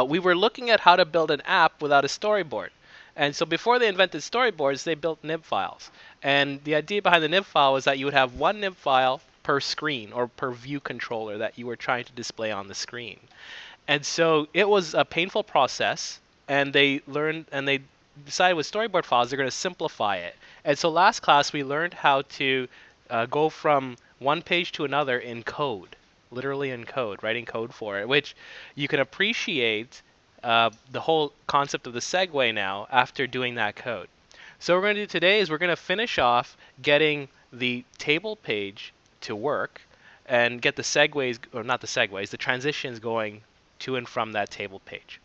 we were looking at how to build an app without a storyboard. And so before they invented storyboards, they built nib files. And the idea behind the nib file was that you would have one nib file per screen or per view controller that you were trying to display on the screen. And so it was a painful process, and they decided with storyboard files they're going to simplify it. And so last class we learned how to go from one page to another in code, literally in code, writing code for it, which you can appreciate the whole concept of the segue now after doing that code. So what we're going to do today is we're going to finish off getting the table page to work and get the segues, or not the segues, the transitions going to and from that table page.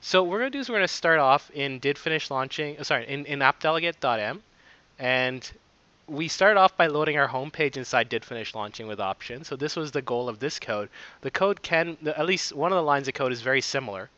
So what we're going to do is we're going to start off in in appdelegate.m, and we start off by loading our home page inside did finish launching with options. So this was the goal of this code. The code at least one of the lines of code is very similar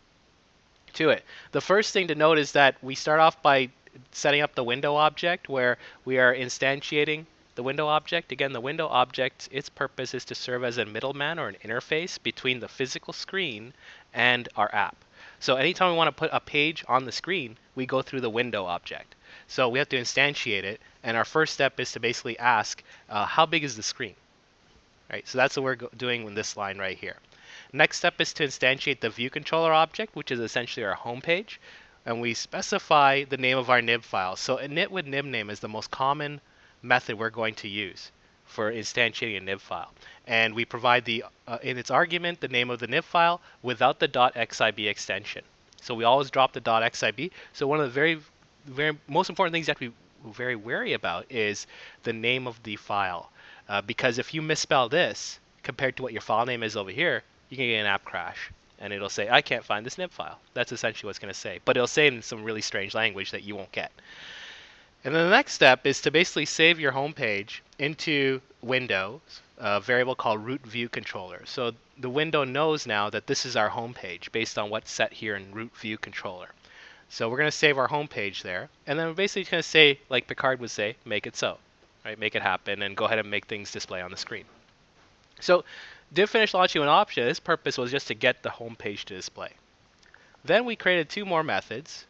to it. The first thing to note is that we start off by setting up the window object where we are instantiating the window object. Again, the window object, its purpose is to serve as a middleman or an interface between the physical screen and our app. So anytime we want to put a page on the screen, we go through the window object. So we have to instantiate it, and our first step is to basically ask, how big is the screen? Right, so that's what we're doing in this line right here. Next step is to instantiate the view controller object, which is essentially our home page, and we specify the name of our nib file. So init with nib name is the most common method we're going to use for instantiating a nib file. And we provide in its argument the name of the nib file without the .xib extension. So we always drop the .xib. So one of the very most important things you have to be very wary about is the name of the file. Because if you misspell this compared to what your file name is over here, you can get an app crash. And it'll say, I can't find this nib file. That's essentially what it's going to say. But it'll say it in some really strange language that you won't get. And then the next step is to basically save your home page into Windows, a variable called root view controller. So the window knows now that this is our home page based on what's set here in root view controller. So we're going to save our home page there. And then we're basically going to say, like Picard would say, make it so. Right? Make it happen and go ahead and make things display on the screen. So did finish launching an option. Its purpose was just to get the home page to display. Then we created two more methods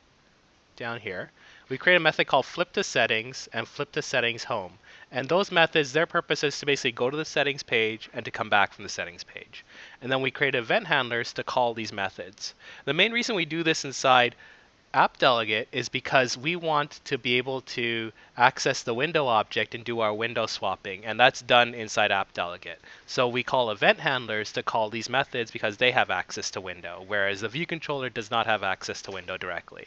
down here. We created a method called flip to settings and flip to settings home. And those methods, their purpose is to basically go to the settings page and to come back from the settings page. And then we created event handlers to call these methods. The main reason we do this inside AppDelegate is because we want to be able to access the window object and do our window swapping, and that's done inside AppDelegate. So we call event handlers to call these methods because they have access to window, whereas the view controller does not have access to window directly.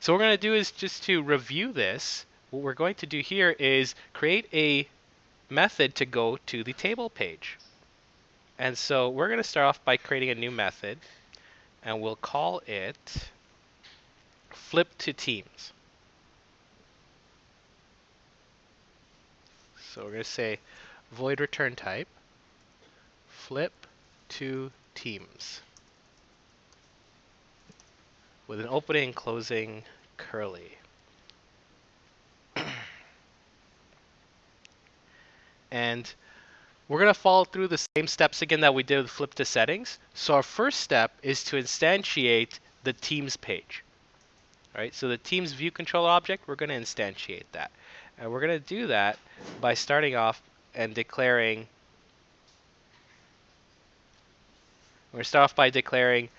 So what we're going to do is just to review this, what we're going to do here is create a method to go to the table page. And so we're going to start off by creating a new method, and we'll call it flip to teams. So we're going to say void return type flip to teams with an opening and closing curly. And we're going to follow through the same steps again that we did with flip to settings. So our first step is to instantiate the teams page. All right, so the teams view controller object, we're going to instantiate that. And we're going to do that by starting off and declaring, we're going to start off by declaring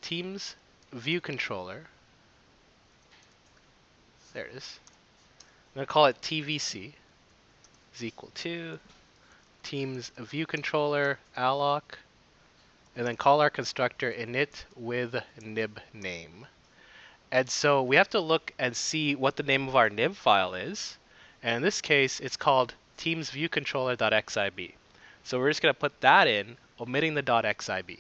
teams view controller. There it is. I'm going to call it TVC is equal to teams view controller alloc, and then call our constructor init with nib name. And so we have to look and see what the name of our nib file is. And in this case, it's called teamsViewController.xib. So we're just going to put that in, omitting the .xib.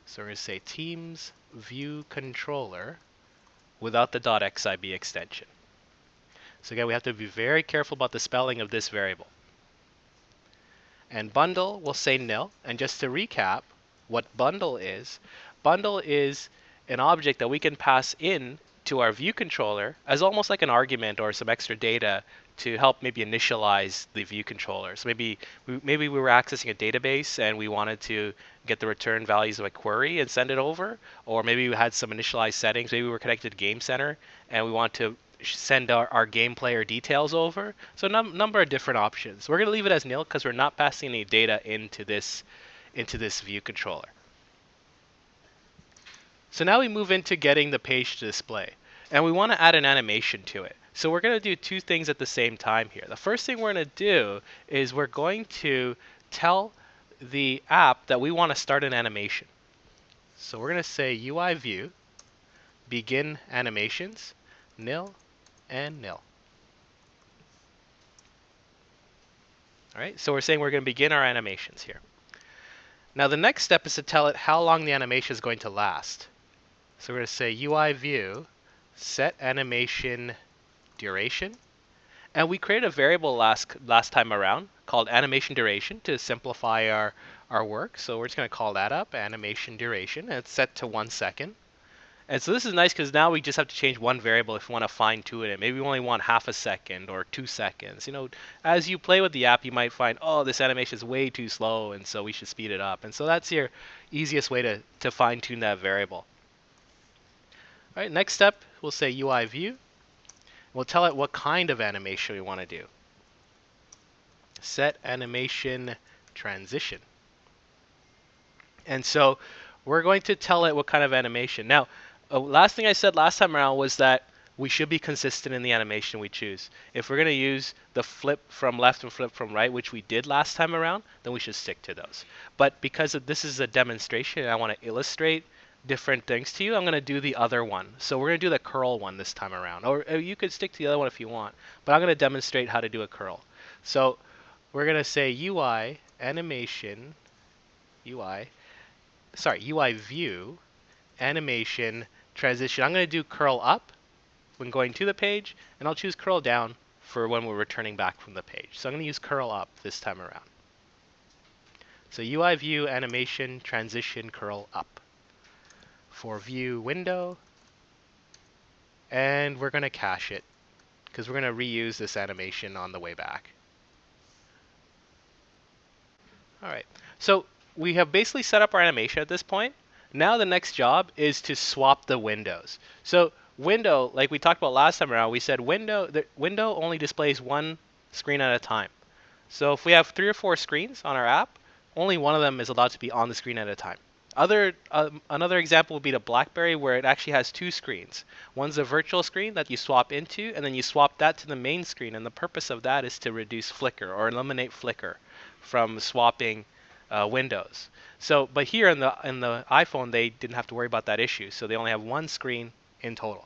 So we're going to say teamsViewController without the .xib extension. So again, we have to be very careful about the spelling of this variable. And bundle, we'll say nil. And just to recap, what bundle is an object that we can pass in to our view controller as almost like an argument or some extra data to help maybe initialize the view controller. So maybe we were accessing a database and we wanted to get the return values of a query and send it over, or maybe we had some initialized settings. Maybe we were connected to Game Center and we want to send our game player details over. So number of different options. We're going to leave it as nil because we're not passing any data into this view controller. So now we move into getting the page to display, and we want to add an animation to it. So we're going to do two things at the same time here. The first thing we're going to do is we're going to tell the app that we want to start an animation. So we're going to say UI view, begin animations, nil and nil. All right, so we're saying we're going to begin our animations here. Now the next step is to tell it how long the animation is going to last. So we're going to say UI view, set animation duration. And we created a variable last time around called animation duration to simplify our work. So we're just going to call that up, animation duration, and it's set to 1 second. And so this is nice because now we just have to change one variable if we want to fine tune it. Maybe we only want half a second or 2 seconds. You know, as you play with the app, you might find, oh, this animation is way too slow, and so we should speed it up. And so that's your easiest way to fine tune that variable. All right, next step, we'll say UI view. We'll tell it what kind of animation we want to do. Set animation transition. And so we're going to tell it what kind of animation. Now, last thing I said last time around was that we should be consistent in the animation we choose. If we're going to use the flip from left and flip from right, which we did last time around, then we should stick to those. But because this is a demonstration and I want to illustrate different things to you, I'm going to do the other one. So we're going to do the curl one this time around. Or you could stick to the other one if you want. But I'm going to demonstrate how to do a curl. So we're going to say UI animation, UI view, animation, transition. I'm going to do curl up when going to the page, and I'll choose curl down for when we're returning back from the page. So I'm going to use curl up this time around. So UI view, animation, transition, curl up. For view window, and we're going to cache it because we're going to reuse this animation on the way back. All right, so we have basically set up our animation at this point. Now the next job is to swap the windows. So window, like we talked about last time around, we said the window only displays one screen at a time. So if we have 3 or 4 screens on our app, only one of them is allowed to be on the screen at a time. Another example would be the BlackBerry, where it actually has 2 screens. One's a virtual screen that you swap into, and then you swap that to the main screen. And the purpose of that is to reduce flicker or eliminate flicker from swapping windows. So, but here in the iPhone, they didn't have to worry about that issue. So they only have 1 screen in total.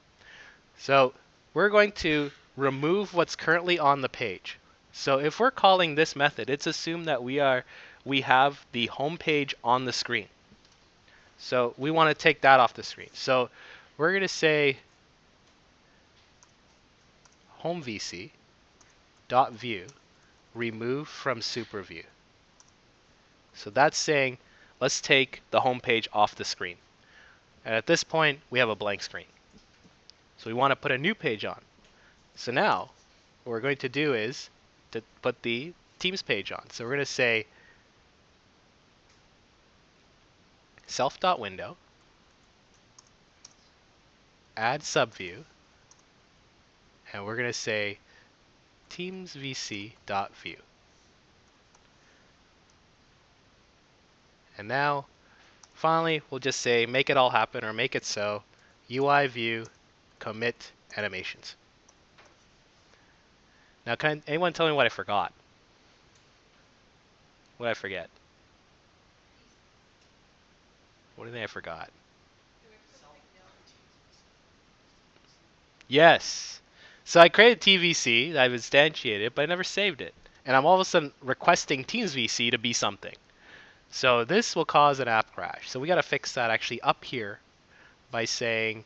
So we're going to remove what's currently on the page. So if we're calling this method, it's assumed that we have the home page on the screen. So we want to take that off the screen. So we're going to say home VC dot view remove from super view. So that's saying let's take the home page off the screen. And at this point, we have a blank screen. So we want to put a new page on. So now what we're going to do is to put the Teams page on. So we're going to say self.window, add subview, and we're going to say teamsvc.view. And now, finally, we'll just say make it all happen or make it so, UI view, commit animations. Now, can anyone tell me what I forgot? What did I forget? What do you think I forgot? Yes. So I created TVC, I've instantiated it, but I never saved it. And I'm all of a sudden requesting Teams VC to be something. So this will cause an app crash. So we got to fix that actually up here by saying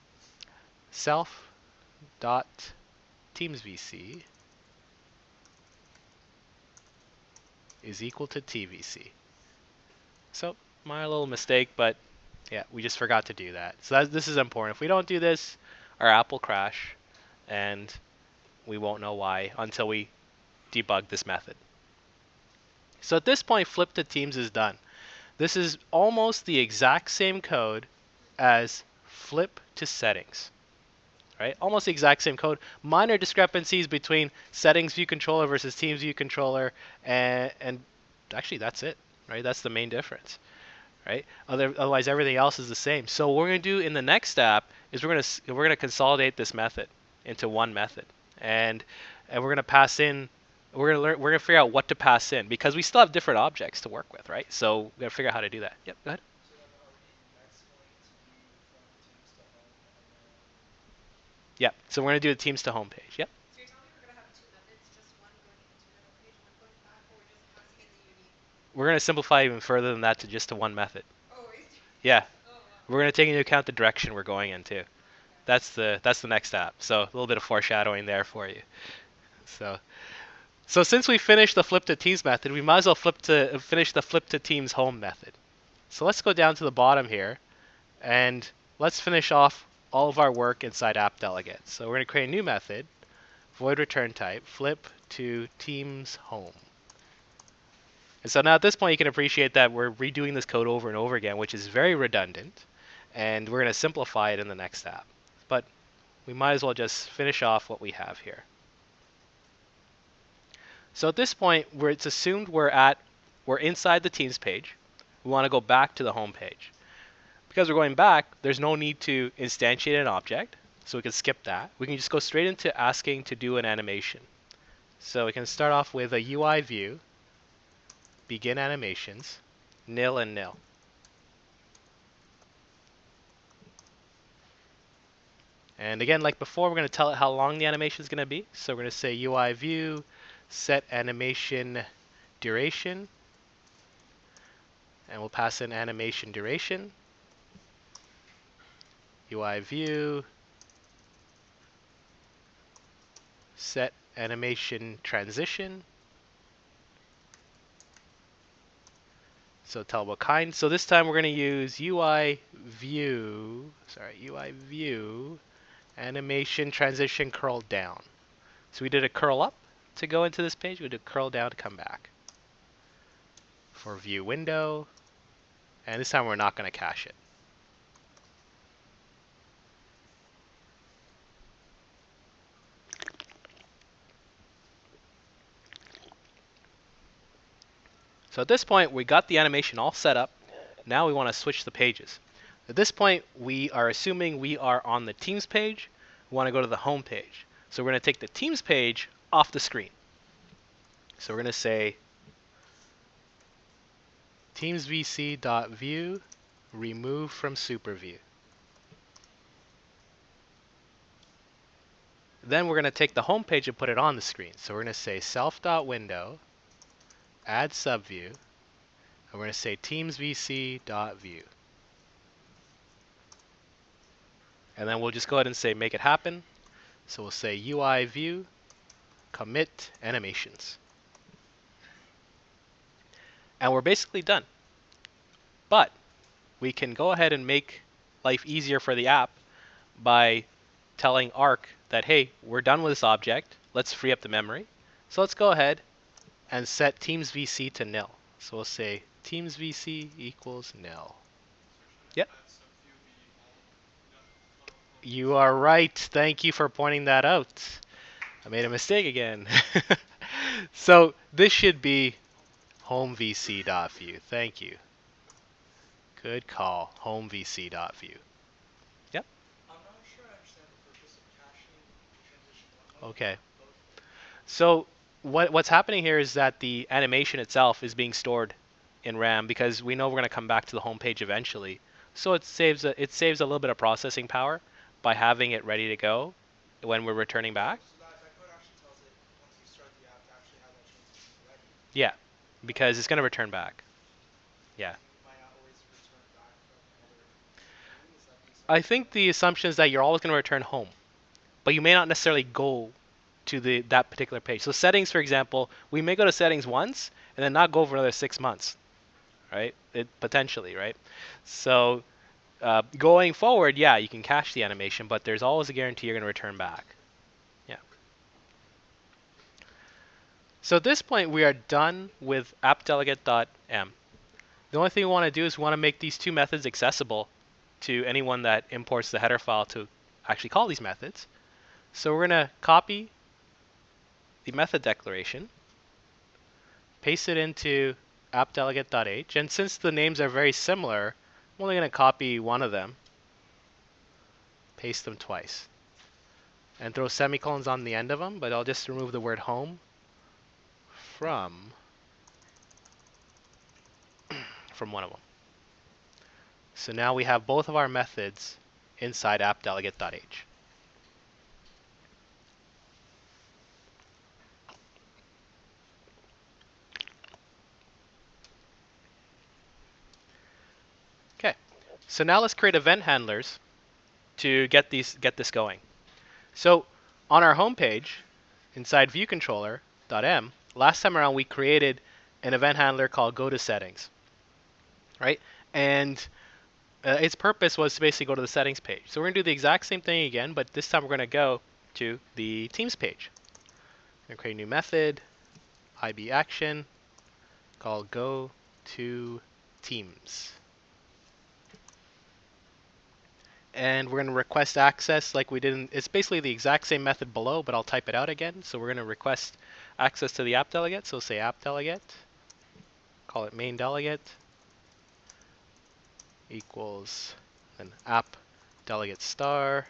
self.teamsvc is equal to TVC. So my little mistake, but yeah, we just forgot to do that. So this is important. If we don't do this, our app will crash, and we won't know why until we debug this method. So at this point, flip to teams is done. This is almost the exact same code as flip to settings, right? Almost the exact same code. Minor discrepancies between settings view controller versus teams view controller, and actually that's it, right? That's the main difference, right? Otherwise, everything else is the same. So what we're going to do in the next step is we're going to consolidate this method into one method, and we're going to pass in. We're going to figure out what to pass in because we still have different objects to work with, right? So we got to figure out how to do that. Yep, go ahead. Yep. So we're going to do the teams to home page. Yep. We're going to simplify even further than that to just to one method. Yeah. We're going to take into account the direction we're going in too. That's the next step. So a little bit of foreshadowing there for you. So since we finished the flip to teams method, we might as well finish the flip to teams home method. So let's go down to the bottom here, and let's finish off all of our work inside app delegates. So we're going to create a new method, void return type, flip to teams home. And so now at this point you can appreciate that we're redoing this code over and over again, which is very redundant, and we're going to simplify it in the next step. But we might as well just finish off what we have here. So at this point, where it's assumed we're inside the teams page, we want to go back to the home page. Because we're going back, there's no need to instantiate an object, so we can skip that. We can just go straight into asking to do an animation. So we can start off with a UI view, begin animations, nil and nil. And again, like before, we're going to tell it how long the animation is going to be. So we're going to say UI view, set animation duration, and we'll pass in animation duration. UI view, set animation transition. So tell what kind. So this time we're going to use UI view animation transition curl down. So we did a curl up to go into this page. We did curl down to come back. For view window, and this time we're not going to cache it. So at this point, we got the animation all set up. Now we want to switch the pages. At this point, we are assuming we are on the Teams page. We want to go to the home page. So we're going to take the Teams page off the screen. So we're going to say teamsvc.view remove from superview. Then we're going to take the home page and put it on the screen. So we're going to say self.window add subview, and we're going to say teamsvc.view. And then we'll just go ahead and say make it happen. So we'll say UI view commit animations. And we're basically done. But we can go ahead and make life easier for the app by telling Arc that, hey, we're done with this object. Let's free up the memory. So let's go ahead and set teamsvc to nil. So we'll say teamsvc equals nil. Yep. You are right. Thank you for pointing that out. I made a mistake again. So this should be homevc.view. Thank you. Good call. Homevc.view. Yep. I'm not sure I understand the purpose of caching transition 1. Okay. So what's happening here is that the animation itself is being stored in RAM because we know we're going to come back to the home page eventually. So it saves a little bit of processing power by having it ready to go when we're returning back. So that code actually tells it once you start the app to actually have that transition ready. Yeah, because it's going to return back. Yeah. You might not always return back from another view. Is that the assumption? I think the assumption is that you're always going to return home, but you may not necessarily go to that particular page. So settings, for example, we may go to settings once and then not go for another 6 months, right? Potentially, right? So Going forward, yeah, you can cache the animation, but there's always a guarantee you're going to return back. Yeah. So at this point, we are done with appdelegate.m. The only thing we want to do is we want to make these two methods accessible to anyone that imports the header file to actually call these methods. So we're going to copy the method declaration, paste it into appdelegate.h, and since the names are very similar, I'm only going to copy one of them, paste them twice, and throw semicolons on the end of them, but I'll just remove the word home from one of them. So now we have both of our methods inside appdelegate.h. Okay, so now let's create event handlers to get this going. So on our home page, inside viewcontroller.m, last time around we created an event handler called go to settings, right? And its purpose was to basically go to the settings page. So we're going to do the exact same thing again, but this time we're going to go to the teams page. We're going to create a new method, IB action, called go to teams. And we're going to request access like we did it's basically the exact same method below, but I'll type it out again. So we're going to request access to the app delegate. So say app delegate, call it main delegate, equals an app delegate star,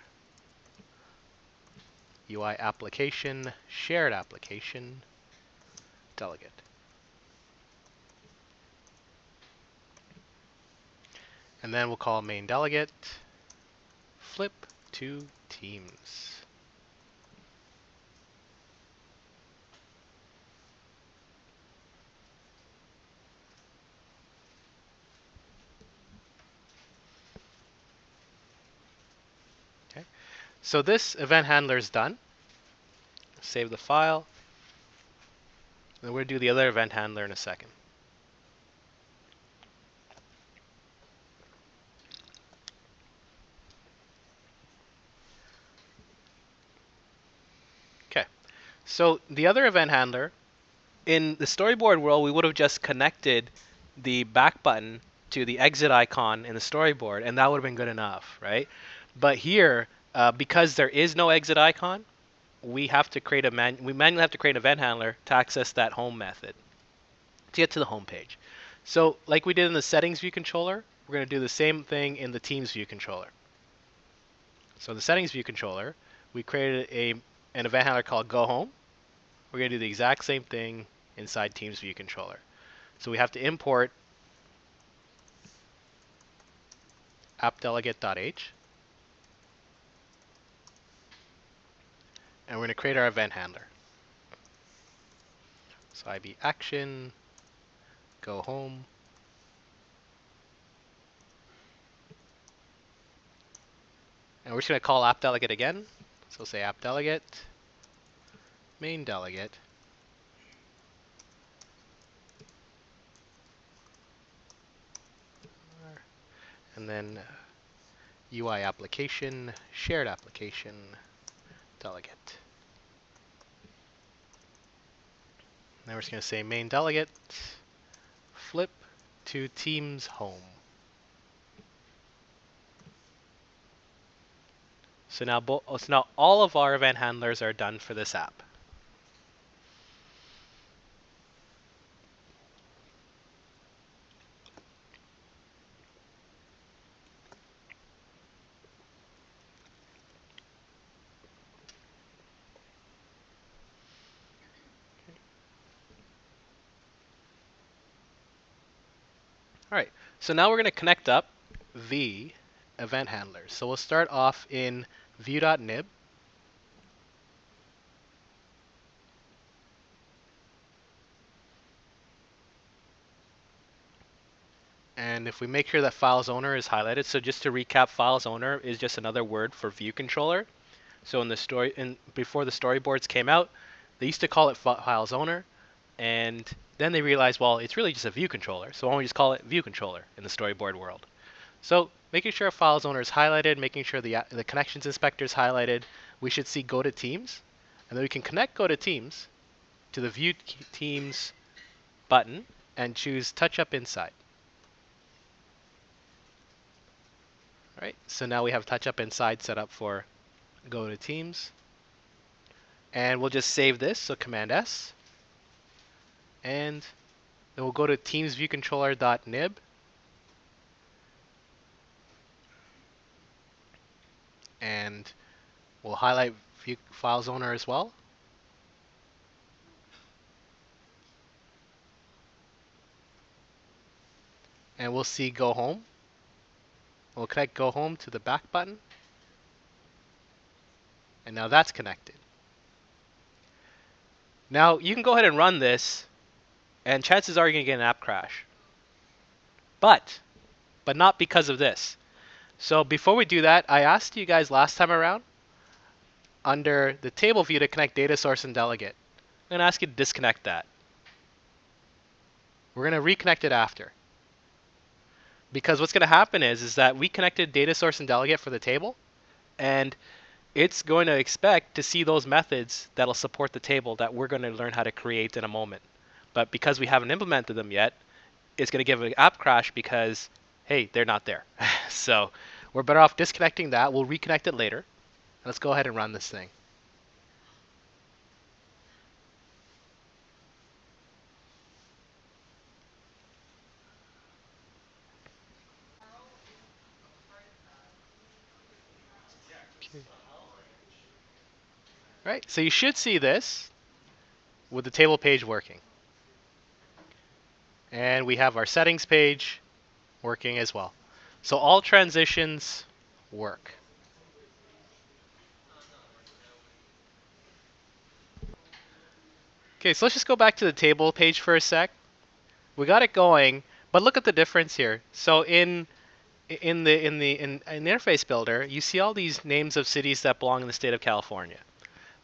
UI application, shared application, delegate. And then we'll call main delegate, flip to teams. Okay. So this event handler is done. Save the file. And we're going to do the other event handler in a second. Okay. So the other event handler, in the storyboard world, we would have just connected the back button to the exit icon in the storyboard, and that would have been good enough, right? But here, because there is no exit icon, we have to create we manually have to create an event handler to access that home method to get to the home page. So like we did in the settings view controller, we're going to do the same thing in the teams view controller. So the settings view controller, we created an event handler called go home. We're going to do the exact same thing inside teams view controller. So we have to import appdelegate.h, and we're going to create our event handler. So IB action, go home, and we're just going to call appdelegate again. So say appdelegate, main delegate, and then UI application, shared application, delegate. Now we're just going to say main delegate, flip to teams home. So now all of our event handlers are done for this app. All right, so now we're going to connect up the event handlers. So we'll start off in view.nib. And if we make sure that files owner is highlighted, so just to recap, files owner is just another word for view controller. So in the before the storyboards came out, they used to call it files owner, and then they realized, well, it's really just a view controller. So why don't we just call it view controller in the storyboard world? So making sure files owner is highlighted, making sure the connections inspector is highlighted, we should see go to teams. And then we can connect go to teams to the view teams button and choose touch up inside. All right, so now we have touch up inside set up for go to teams. And we'll just save this, so Command S. And then we'll go to teams view controller.nib. And we'll highlight view files owner as well. And we'll see go home. We'll connect go home to the back button. And now that's connected. Now you can go ahead and run this, and chances are you're going to get an app crash. But not because of this. So before we do that, I asked you guys last time around under the table view to connect Datasource and Delegate. I'm going to ask you to disconnect that. We're going to reconnect it after. Because what's going to happen is that we connected Datasource and Delegate for the table, and it's going to expect to see those methods that'll support the table that we're going to learn how to create in a moment. But because we haven't implemented them yet, it's going to give an app crash because, hey, they're not there. So we're better off disconnecting that. We'll reconnect it later. Let's go ahead and run this thing. Okay. Right, so you should see this with the table page working. And we have our settings page working as well. So all transitions work. Okay, so let's just go back to the table page for a sec. We got it going, but look at the difference here. So in interface builder, you see all these names of cities that belong in the state of California.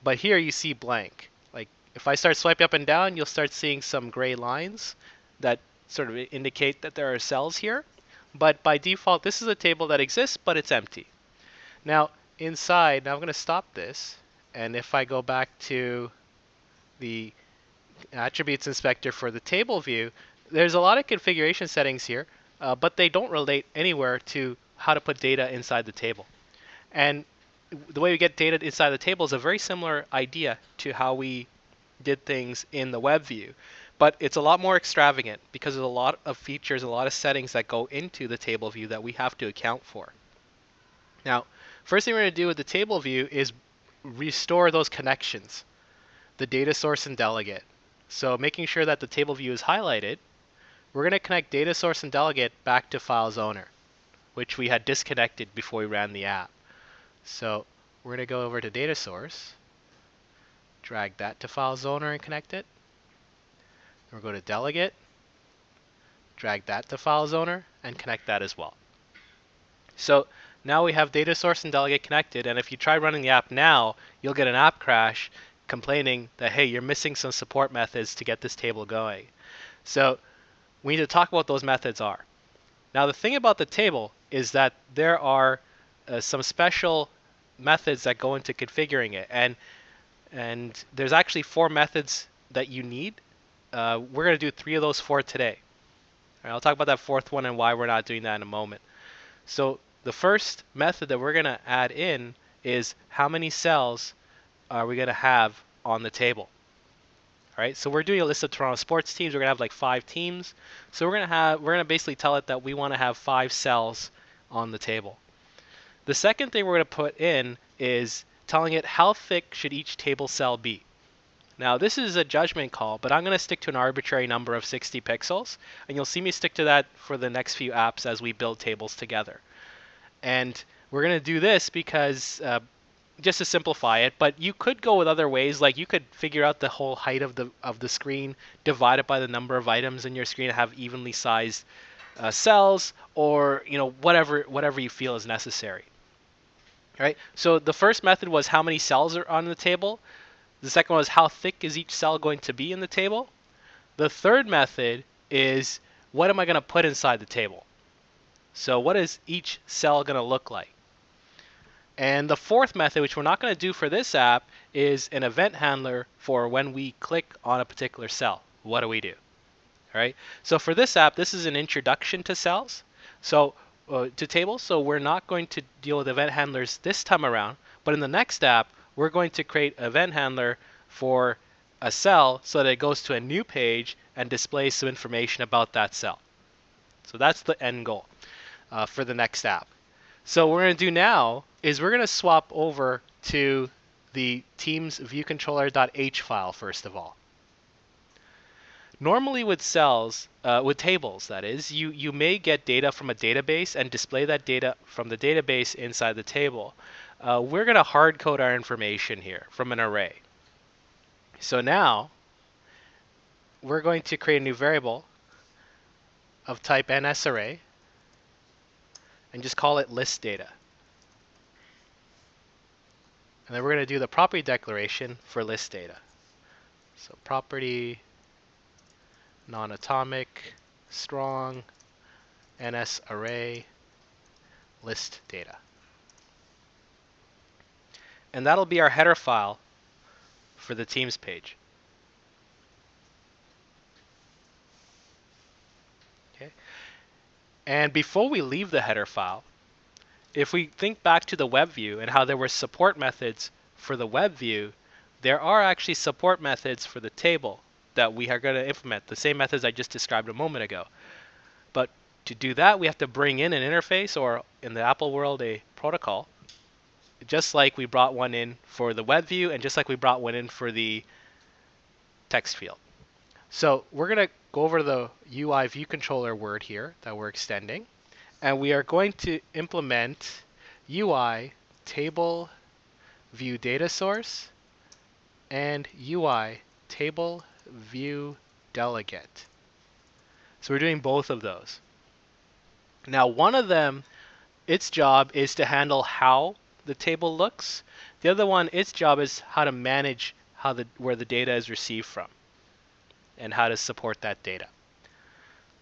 But here you see blank. Like if I start swiping up and down, you'll start seeing some gray lines that sort of indicate that there are cells here. But by default, this is a table that exists, but it's empty. Now inside, now I'm going to stop this. And if I go back to the attributes inspector for the table view, there's a lot of configuration settings here, but they don't relate anywhere to how to put data inside the table. And the way we get data inside the table is a very similar idea to how we did things in the web view. But it's a lot more extravagant because there's a lot of features, a lot of settings that go into the table view that we have to account for. Now, first thing we're going to do with the table view is restore those connections, the data source and delegate. So making sure that the table view is highlighted, we're going to connect data source and delegate back to files owner, which we had disconnected before we ran the app. So we're going to go over to data source, drag that to files owner and connect it. We'll go to delegate, drag that to files owner and connect that as well. So now we have data source and delegate connected, and if you try running the app now, you'll get an app crash complaining that, hey, you're missing some support methods to get this table going. So we need to talk about what those methods are. Now the thing about the table is that there are some special methods that go into configuring it, and there's actually 4 methods that you need. We're going to do 3 of those 4 today. All right, I'll talk about that 4th one and why we're not doing that in a moment. So the first method that we're going to add in is how many cells are we going to have on the table. All right, so we're doing a list of Toronto sports teams. We're going to have like 5 teams. So we're going to basically tell it that we want to have 5 cells on the table. The second thing we're going to put in is telling it how thick should each table cell be. Now this is a judgment call, but I'm going to stick to an arbitrary number of 60 pixels, and you'll see me stick to that for the next few apps as we build tables together. And we're going to do this because just to simplify it, but you could go with other ways. Like you could figure out the whole height of the screen, divide it by the number of items in your screen, and have evenly sized cells, or whatever you feel is necessary. All right. So the first method was how many cells are on the table. The second one was how thick is each cell going to be in the table. The third method is what am I going to put inside the table. So what is each cell going to look like? And the fourth method, which we're not going to do for this app, is an event handler for when we click on a particular cell. What do we do? All right. So for this app, this is an introduction to cells. So to tables. So we're not going to deal with event handlers this time around. But in the next app, we're going to create an event handler for a cell so that it goes to a new page and displays some information about that cell. So that's the end goal for the next app. So what we're going to do now is we're going to swap over to the Teams viewcontroller.h file first of all. Normally with cells, with tables that is, you may get data from a database and display that data from the database inside the table. We're going to hard code our information here from an array. So now we're going to create a new variable of type NSArray and just call it list data. And then we're going to do the property declaration for list data. So property non-atomic strong NSArray list data. And that'll be our header file for the Teams page. Okay. And before we leave the header file, if we think back to the web view and how there were support methods for the web view, there are actually support methods for the table that we are going to implement, the same methods I just described a moment ago. But to do that, we have to bring in an interface, or in the Apple world, a protocol, just like we brought one in for the web view and just like we brought one in for the text field. So we're going to go over the UI view controller word here that we're extending. And we are going to implement UI table view data source and UI table view delegate. So we're doing both of those. Now one of them, its job is to handle how the table looks. The other one, its job is how to manage where the data is received from and how to support that data.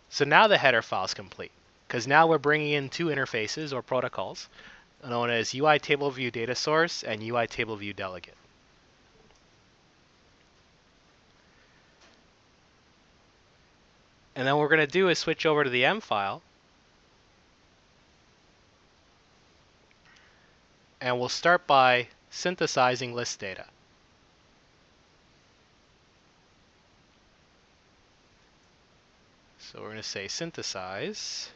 So now the header file is complete, because now we're bringing in two interfaces or protocols known as UI table view data source and UI table view delegate. And then what we're going to do is switch over to the M file. And we'll start by synthesizing list data. So we're going to say synthesize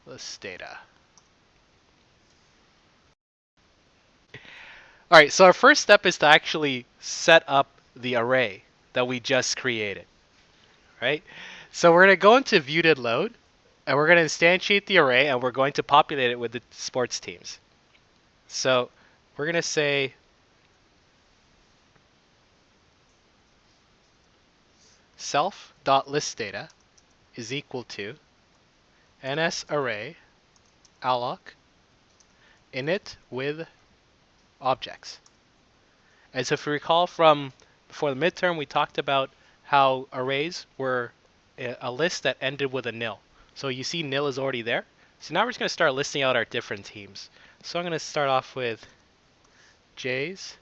list data. All right, so our first step is to actually set up the array that we just created, right? So we're going to go into view did load, and we're going to instantiate the array, and we're going to populate it with the sports teams. So we're going to say self.listData is equal to NSArray alloc init with objects. And so if you recall from before the midterm, we talked about how arrays were a list that ended with a nil. So you see nil is already there. So now we're just going to start listing out our different teams. So I'm going to start off with Jays,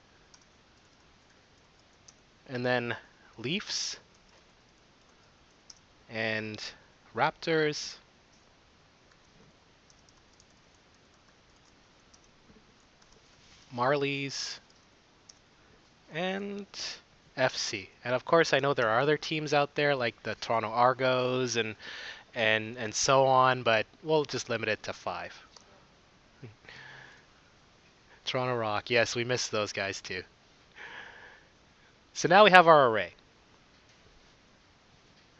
and then Leafs, and Raptors, Marlies, and FC. And of course, I know there are other teams out there like the Toronto Argos and so on, but we'll just limit it to 5. Toronto Rock, yes, we missed those guys too. So now we have our array.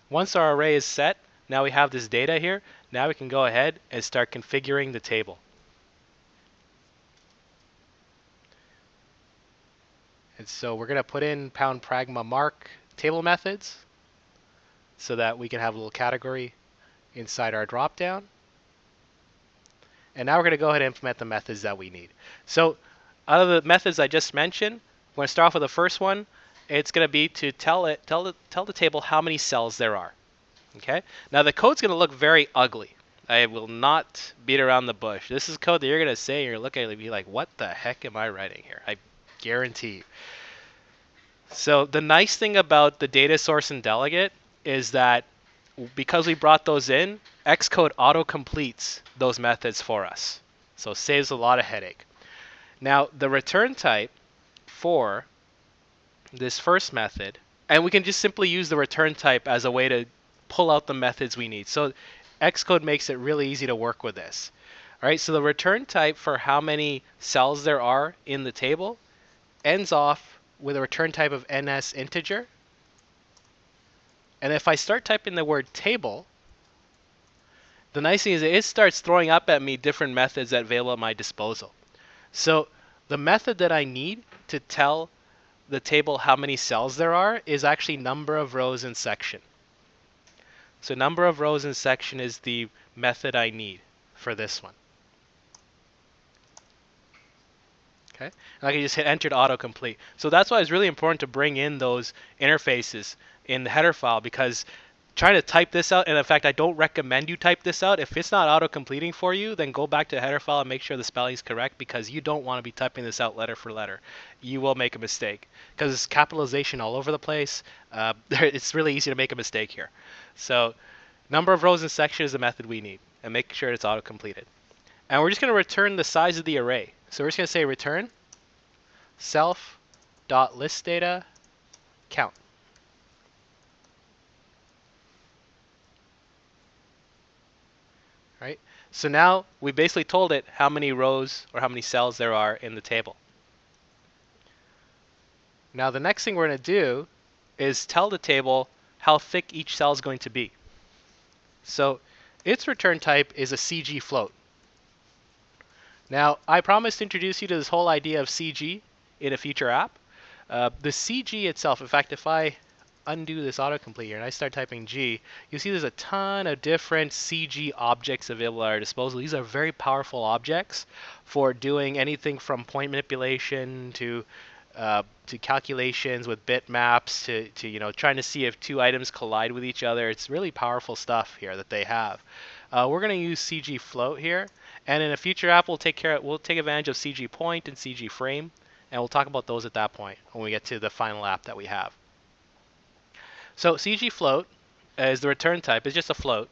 Once our array is set, now we have this data here. Now we can go ahead and start configuring the table. And so we're going to put in pound pragma mark table methods so that we can have a little category inside our dropdown. And now we're going to go ahead and implement the methods that we need. So out of the methods I just mentioned, we're going to start off with the first one. It's going to be to tell the table how many cells there are. Okay. Now the code's going to look very ugly. I will not beat around the bush. This is code that you're going to say, and you're looking at it and be like, what the heck am I writing here? I guarantee you. So the nice thing about the data source and delegate is that because we brought those in, Xcode auto-completes those methods for us. So it saves a lot of headache. Now the return type for this first method, and we can just simply use the return type as a way to pull out the methods we need. So Xcode makes it really easy to work with this. All right, so the return type for how many cells there are in the table ends off with a return type of ns integer. And if I start typing the word table, the nice thing is it starts throwing up at me different methods that are available at my disposal. So the method that I need to tell the table how many cells there are is actually number of rows in section. So number of rows in section is the method I need for this one. Okay, and I can just hit enter to autocomplete. So that's why it's really important to bring in those interfaces in the header file, because trying to type this out, and in fact I don't recommend you type this out. If it's not auto-completing for you, then go back to the header file and make sure the spelling is correct, because you don't want to be typing this out letter for letter. You will make a mistake because it's capitalization all over the place. It's really easy to make a mistake here. So number of rows in section is the method we need, and make sure it's auto-completed. And we're just going to return the size of the array. So we're just going to say return self.listData count. Right? So now we basically told it how many rows or how many cells there are in the table. Now the next thing we're going to do is tell the table how thick each cell is going to be. So its return type is a CG float. Now I promised to introduce you to this whole idea of CG in a future app. The CG itself, in fact, if I undo this autocomplete here and I start typing G, you see there's a ton of different CG objects available at our disposal. These are very powerful objects for doing anything from point manipulation to calculations with bitmaps to trying to see if two items collide with each other. It's really powerful stuff here that they have. We're going to use CG float here, and in a future app we'll take advantage of CG point and CG frame, and we'll talk about those at that point when we get to the final app that we have. So CG float is the return type, is just a float.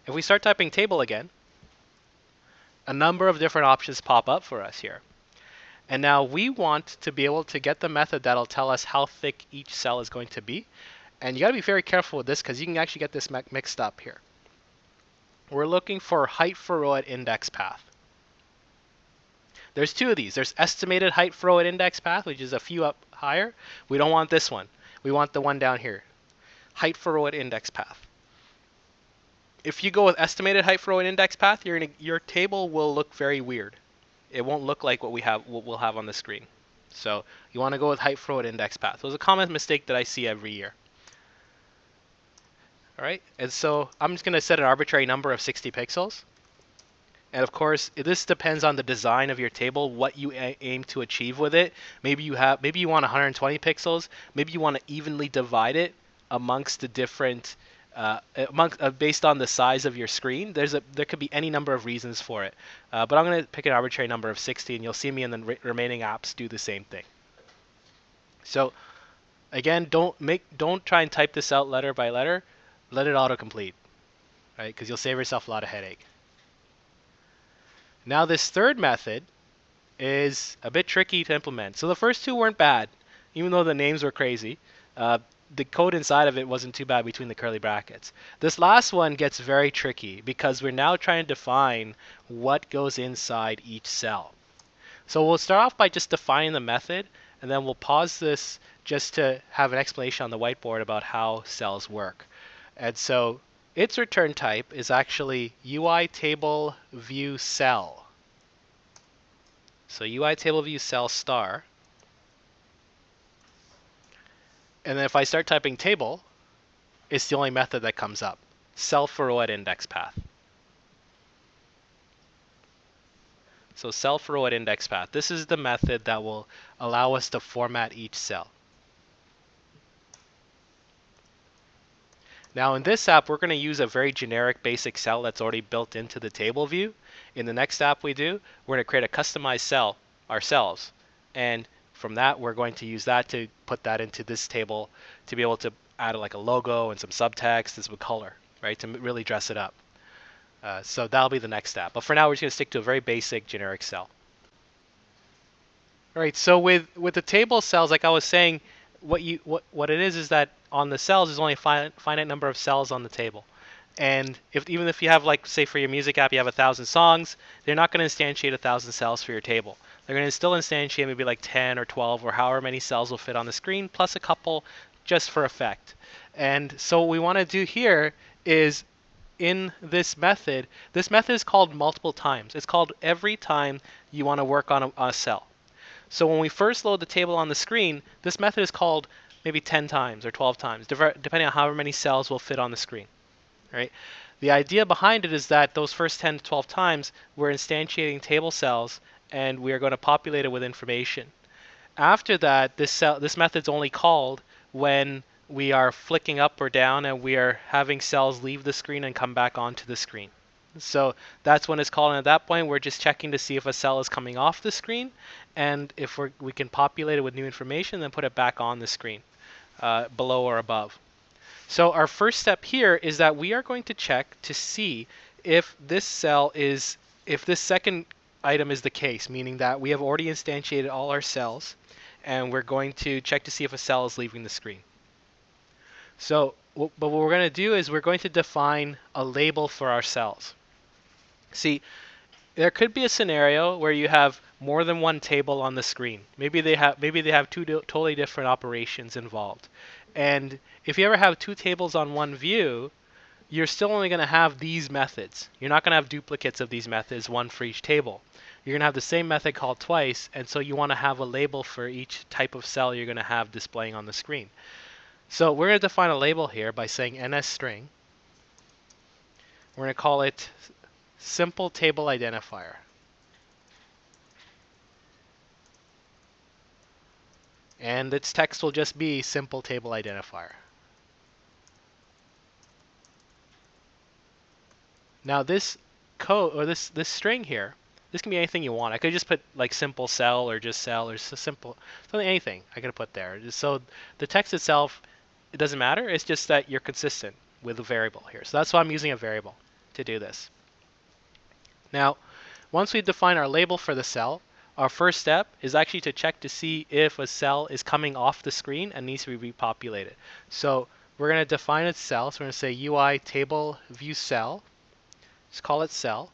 If we start typing table again, a number of different options pop up for us here. And now we want to be able to get the method that'll tell us how thick each cell is going to be. And you got to be very careful with this, because you can actually get this mixed up here. We're looking for height for row at index path. There's two of these. There's estimated height for row at index path, which is a few up higher. We don't want this one. We want the one down here. Height for row at index path. If you go with estimated height for row at index path, your table will look very weird. It won't look like what we'll have on the screen. So you want to go with height for row at index path. So it's a common mistake that I see every year. All right, and so I'm just going to set an arbitrary number of 60 pixels. And of course, this depends on the design of your table, what you aim to achieve with it. Maybe you want 120 pixels. Maybe you want to evenly divide it amongst the different, based on the size of your screen. There could be any number of reasons for it. But I'm going to pick an arbitrary number of 60, and you'll see me in the remaining apps do the same thing. So again, don't try and type this out letter by letter. Let it autocomplete, right? Because you'll save yourself a lot of headache. Now this third method is a bit tricky to implement. So the first two weren't bad, even though the names were crazy. The code inside of it wasn't too bad between the curly brackets. This last one gets very tricky because we're now trying to define what goes inside each cell. So we'll start off by just defining the method, and then we'll pause this just to have an explanation on the whiteboard about how cells work. And so its return type is actually UI table view cell. So UI table view cell star. And then if I start typing table, it's the only method that comes up. Cell for row at index path. So cell for row at index path. This is the method that will allow us to format each cell. Now in this app, we're going to use a very generic basic cell that's already built into the table view. In the next app we do, we're going to create a customized cell ourselves. And from that, we're going to use that to put that into this table to be able to add like a logo and some subtext and some color, right, to really dress it up. So that'll be the next step. But for now, we're just going to stick to a very basic generic cell. All right, so with the table cells, like I was saying, what it is that on the cells there's only a finite number of cells on the table. And even if you have, like, say for your music app, you have 1,000 songs, they're not going to instantiate 1,000 cells for your table. They're going to still instantiate maybe like 10 or 12 or however many cells will fit on the screen, plus a couple just for effect. And so what we want to do here is in this method is called multiple times. It's called every time you want to work on a cell. So when we first load the table on the screen, this method is called maybe 10 times or 12 times, depending on however many cells will fit on the screen. Right? The idea behind it is that those first 10 to 12 times we're instantiating table cells and we are going to populate it with information. After that, this method's only called when we are flicking up or down and we are having cells leave the screen and come back onto the screen. So that's when it's called, and at that point we're just checking to see if a cell is coming off the screen, and if we can populate it with new information, then put it back on the screen, below or above. So our first step here is that we are going to check to see if this second item is the case, meaning that we have already instantiated all our cells, and we're going to check to see if a cell is leaving the screen. So, but what we're going to do is we're going to define a label for our cells. See, there could be a scenario where you have more than one table on the screen. Maybe they have two totally different operations involved. And if you ever have two tables on one view, you're still only going to have these methods. You're not going to have duplicates of these methods, one for each table. You're going to have the same method called twice, and so you want to have a label for each type of cell you're going to have displaying on the screen. So we're going to define a label here by saying NSString. We're going to call it simple table identifier. And its text will just be simple table identifier. Now this code, or this string here, this can be anything you want. I could just put like simple cell or just cell or simple, something, anything I could put there. So the text itself, it doesn't matter. It's just that you're consistent with a variable here. So that's why I'm using a variable to do this. Now, once we define our label for the cell, our first step is actually to check to see if a cell is coming off the screen and needs to be repopulated. So we're going to define its cell. So we're going to say UI table view cell. Just call it cell.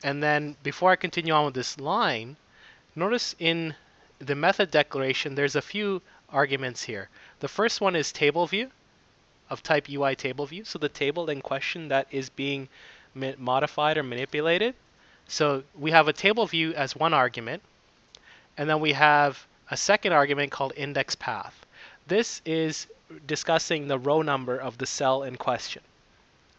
And then before I continue on with this line, notice in the method declaration there's a few arguments here. The first one is table view of type UI table view. So the table in question that is being modified or manipulated. So we have a table view as one argument, and then we have a second argument called index path. This is discussing the row number of the cell in question,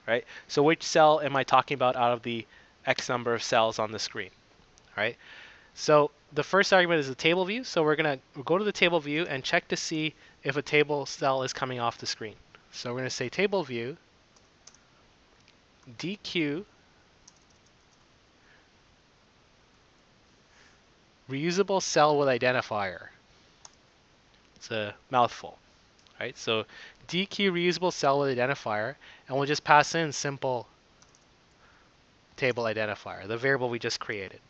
right? So which cell am I talking about out of the X number of cells on the screen, right? So the first argument is the table view. So we're going to go to the table view and check to see if a table cell is coming off the screen. So we're going to say table view DQ reusable cell with identifier. It's a mouthful, right? So DQ reusable cell with identifier, and we'll just pass in simple table identifier, the variable we just created.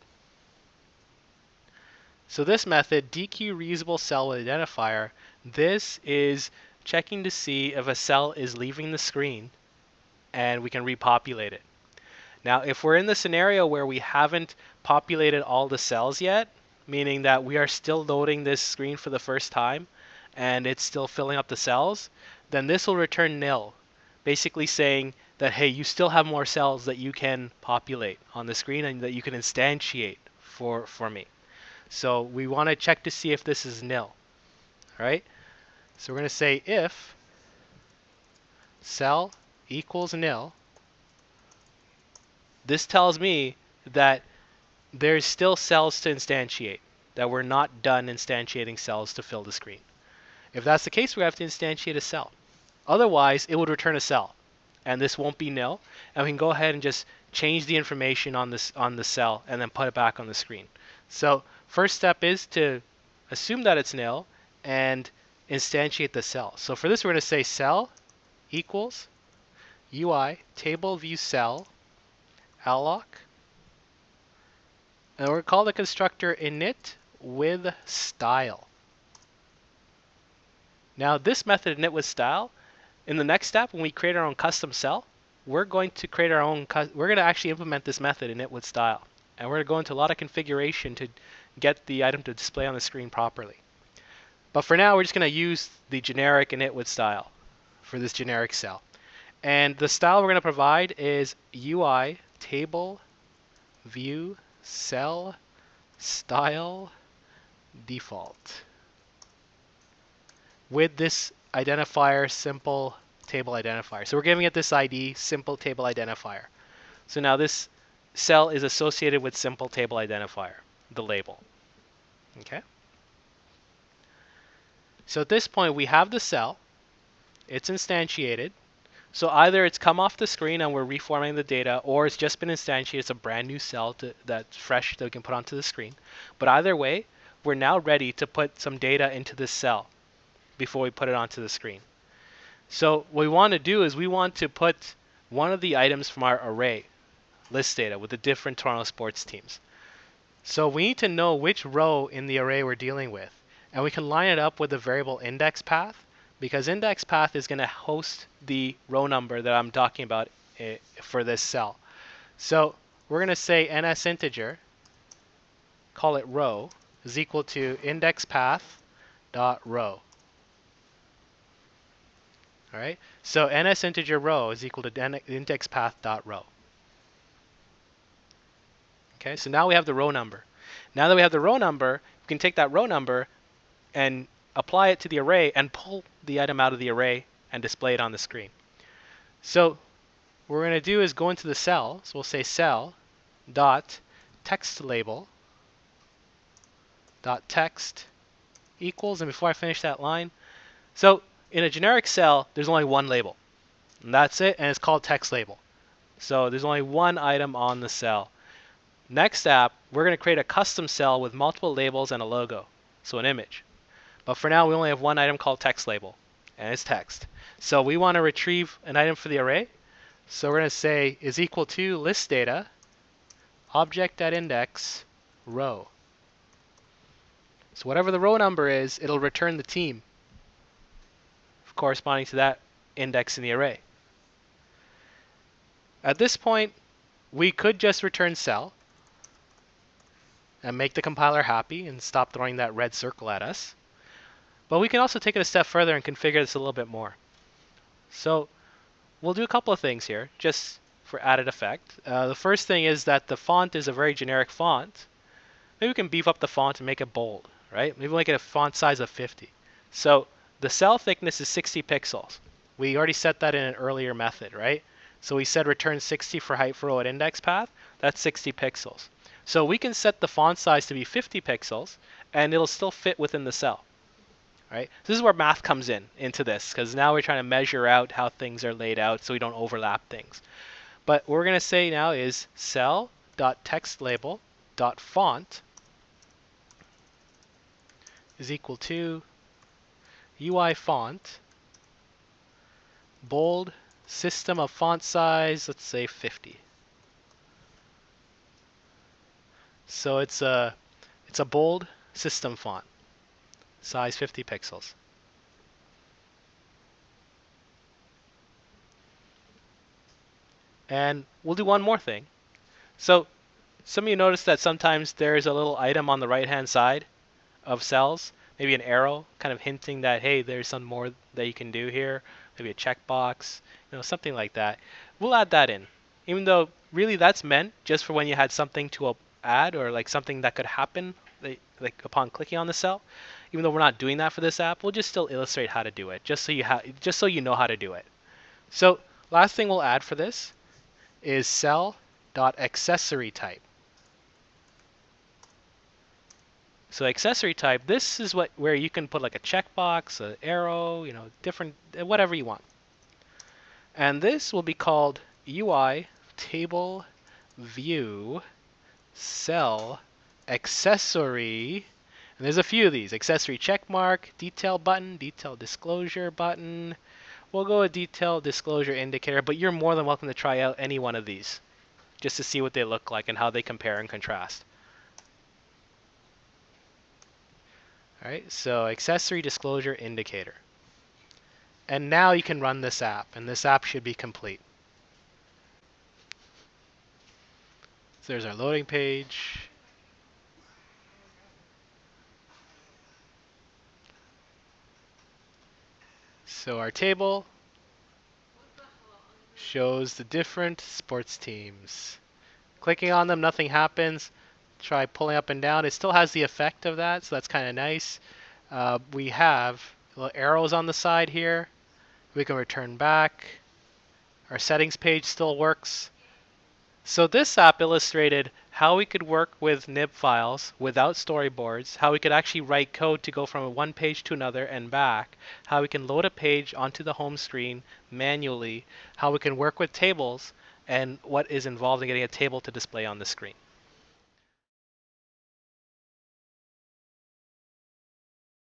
So this method, DQ reusable cell with identifier, this is checking to see if a cell is leaving the screen and we can repopulate it. Now, if we're in the scenario where we haven't populated all the cells yet, meaning that we are still loading this screen for the first time and it's still filling up the cells, then this will return nil, basically saying that, hey, you still have more cells that you can populate on the screen and that you can instantiate for me. So we want to check to see if this is nil, all right? So we're going to say if cell equals nil, this tells me that there's still cells to instantiate, that we're not done instantiating cells to fill the screen. If that's the case, we have to instantiate a cell. Otherwise, it would return a cell, and this won't be nil. And we can go ahead and just change the information on the cell and then put it back on the screen. So first step is to assume that it's nil and instantiate the cell. So for this, we're going to say cell equals UI table view cell alloc, and we're going to call the constructor init with style. Now this method init with style, in the next step when we create our own custom cell, we're going to create our own. We're going to actually implement this method init with style, and we're going to go into a lot of configuration to get the item to display on the screen properly. But for now, we're just going to use the generic init with style for this generic cell. And the style we're going to provide is UI table view cell style default with this identifier simple table identifier. So we're giving it this ID simple table identifier. So now this cell is associated with simple table identifier, the label. Okay. So at this point we have the cell, it's instantiated. So either it's come off the screen and we're reformatting the data, or it's just been instantiated, it's a brand new cell that's fresh that we can put onto the screen. But either way, we're now ready to put some data into this cell before we put it onto the screen. So what we want to do is we want to put one of the items from our array list data with the different Toronto sports teams. So we need to know which row in the array we're dealing with. And we can line it up with the variable index path, because index path is going to host the row number that I'm talking about for this cell. So we're going to say ns integer, call it row, is equal to index path dot row. All right. So ns integer row is equal to index path dot row. Okay. So now we have the row number. Now that we have the row number, we can take that row number and apply it to the array and pull the item out of the array and display it on the screen. So what we're going to do is go into the cell. So we'll say cell dot text label dot text equals, and before I finish that line, so in a generic cell, there's only one label, and that's it, and it's called text label. So there's only one item on the cell. Next step, we're going to create a custom cell with multiple labels and a logo, so an image. But for now, we only have one item called text label, and it's text. So we want to retrieve an item for the array. So we're going to say is equal to list data object.index row. So whatever the row number is, it'll return the team corresponding to that index in the array. At this point, we could just return cell and make the compiler happy and stop throwing that red circle at us. But we can also take it a step further and configure this a little bit more. So we'll do a couple of things here, just for added effect. The first thing is that the font is a very generic font. Maybe we can beef up the font and make it bold, right? Maybe we'll make it a font size of 50. So the cell thickness is 60 pixels. We already set that in an earlier method, right? So we said return 60 for height for row at index path. That's 60 pixels. So we can set the font size to be 50 pixels, and it'll still fit within the cell. Right? This is where math comes into this, because now we're trying to measure out how things are laid out so we don't overlap things. But what we're going to say now is cell.textlabel.font is equal to UI font bold system of font size, let's say 50. So it's a bold system font, size 50 pixels. And we'll do one more thing. So some of you notice that sometimes there's a little item on the right-hand side of cells, maybe an arrow, kind of hinting that, hey, there's some more that you can do here, maybe a checkbox, something like that. We'll add that in, even though really that's meant just for when you had something to add or like something that could happen like upon clicking on the cell. Even though we're not doing that for this app, we'll just still illustrate how to do it, just so you know how to do it. So last thing we'll add for this is cell.accessory type. So accessory type, this is where you can put like a checkbox, an arrow, different, whatever you want. And this will be called UI table view cell accessory. And there's a few of these: accessory checkmark, detail button, detail disclosure button. We'll go with detail disclosure indicator, but you're more than welcome to try out any one of these just to see what they look like and how they compare and contrast. All right, so accessory disclosure indicator. And now you can run this app, and this app should be complete. So there's our loading page. So our table shows the different sports teams. Clicking on them, nothing happens. Try pulling up and down. It still has the effect of that, so that's kind of nice. We have little arrows on the side here. We can return back. Our settings page still works. So this app illustrated how we could work with Nib files without storyboards, how we could actually write code to go from one page to another and back, how we can load a page onto the home screen manually, how we can work with tables, and what is involved in getting a table to display on the screen.